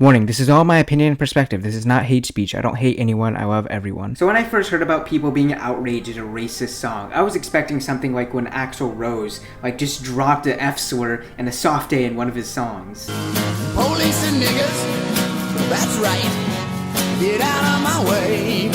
Warning, this is all my opinion and perspective. This is not hate speech. I don't hate anyone. I love everyone. So when I first heard about people being outraged at a racist song, I was expecting something like when Axl Rose just dropped an F slur and a soft A in one of his songs. Police and niggas, that's right. Get out of my way.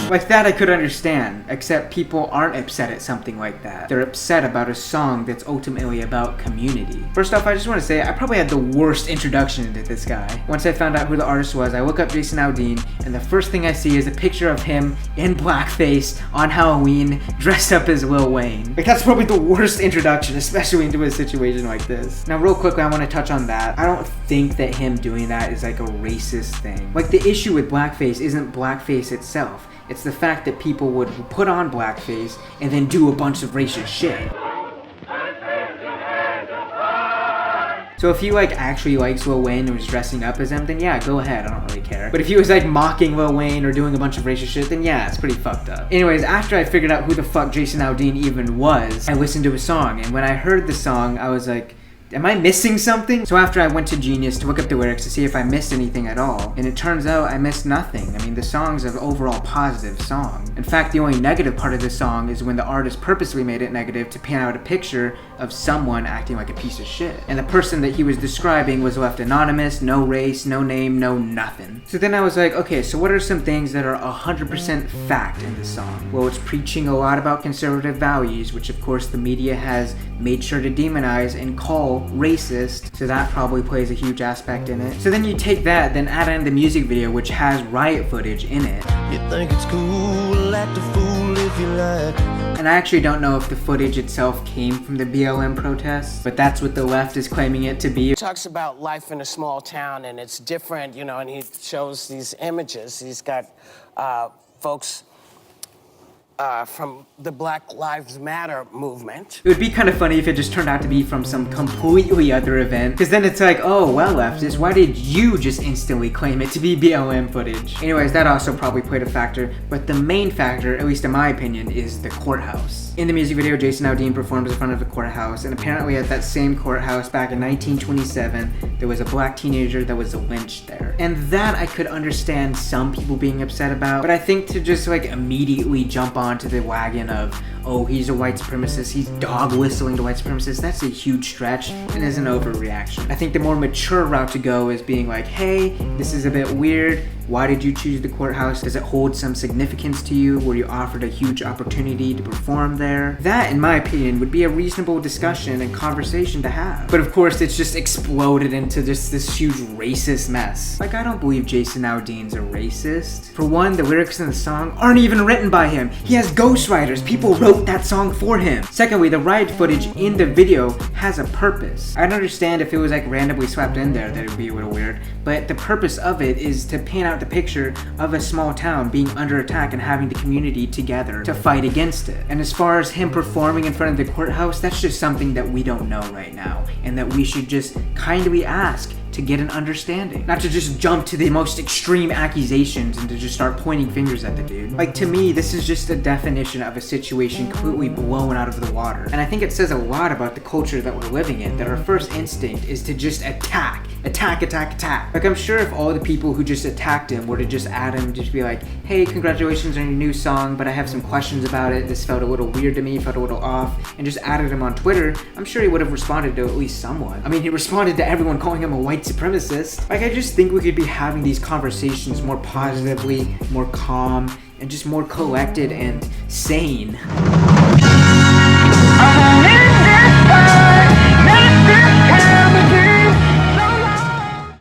Like that I could understand, except people aren't upset at something like that. They're upset about a song that's ultimately about community. First off, I just want to say I probably had the worst introduction to this guy. Once I found out who the artist was, I look up Jason Aldean, and the first thing I see is a picture of him in blackface on Halloween, dressed up as Lil Wayne. Like that's probably the worst introduction, especially into a situation like this. Now real quickly, I want to touch on that. I don't think that him doing that is like a racist thing. Like the issue with blackface isn't blackface itself. It's the fact that people would put on blackface and then do a bunch of racist shit. So if he actually likes Lil Wayne and was dressing up as him, then yeah, go ahead, I don't really care. But if he was mocking Lil Wayne or doing a bunch of racist shit, then yeah, it's pretty fucked up. Anyways, after I figured out who the fuck Jason Aldean even was, I listened to his song, and when I heard the song, I was like, am I missing something? So after I went to Genius to look up the lyrics to see if I missed anything at all, and it turns out I missed nothing. I mean, the song's an overall positive song. In fact, the only negative part of the song is when the artist purposely made it negative to pan out a picture of someone acting like a piece of shit. And the person that he was describing was left anonymous, no race, no name, no nothing. So then I was like, okay, so what are some things that are 100% fact in the song? Well, it's preaching a lot about conservative values, which of course the media has made sure to demonize and call racist, so that probably plays a huge aspect in it. So then you take that, then add in the music video, which has riot footage in it. You think it's cool, act a fool if you like. And I actually don't know if the footage itself came from the BLM protests, but that's what the left is claiming it to be. He talks about life in a small town and it's different, you know, and he shows these images. He's got folks from the Black Lives Matter movement. It would be kind of funny if it just turned out to be from some completely other event, because then it's like, oh, well, leftist, why did you just instantly claim it to be BLM footage? Anyways, that also probably played a factor, but the main factor, at least in my opinion, is the courthouse. In the music video, Jason Aldean performs in front of the courthouse, and apparently at that same courthouse back in 1927, there was a black teenager that was lynched there. And that I could understand some people being upset about, but I think to just immediately jump onto the wagon of, oh, he's a white supremacist, he's dog whistling to white supremacists, that's a huge stretch and is an overreaction. I think the more mature route to go is being like, hey, this is a bit weird. Why did you choose the courthouse? Does it hold some significance to you? Were you offered a huge opportunity to perform there? That, in my opinion, would be a reasonable discussion and conversation to have. But of course, it's just exploded into just this huge racist mess. I don't believe Jason Aldean's a racist. For one, the lyrics in the song aren't even written by him. He has ghostwriters. People wrote that song for him. Secondly, the riot footage in the video has a purpose. I'd understand if it was randomly swept in there, that it would be a little weird, but the purpose of it is to pan out the picture of a small town being under attack and having the community together to fight against it. And as far as him performing in front of the courthouse, that's just something that we don't know right now, and that we should just kindly ask to get an understanding. Not to just jump to the most extreme accusations and to just start pointing fingers at the dude. To me, this is just a definition of a situation completely blown out of the water. And I think it says a lot about the culture that we're living in, that our first instinct is to just attack. Attack, attack, attack. I'm sure if all the people who just attacked him were to just add him, just be like, hey, congratulations on your new song, but I have some questions about it. This felt a little weird to me, felt a little off, and just added him on Twitter, I'm sure he would have responded to at least someone. I mean, he responded to everyone calling him a white supremacist. I just think we could be having these conversations more positively, more calm, and just more collected and sane.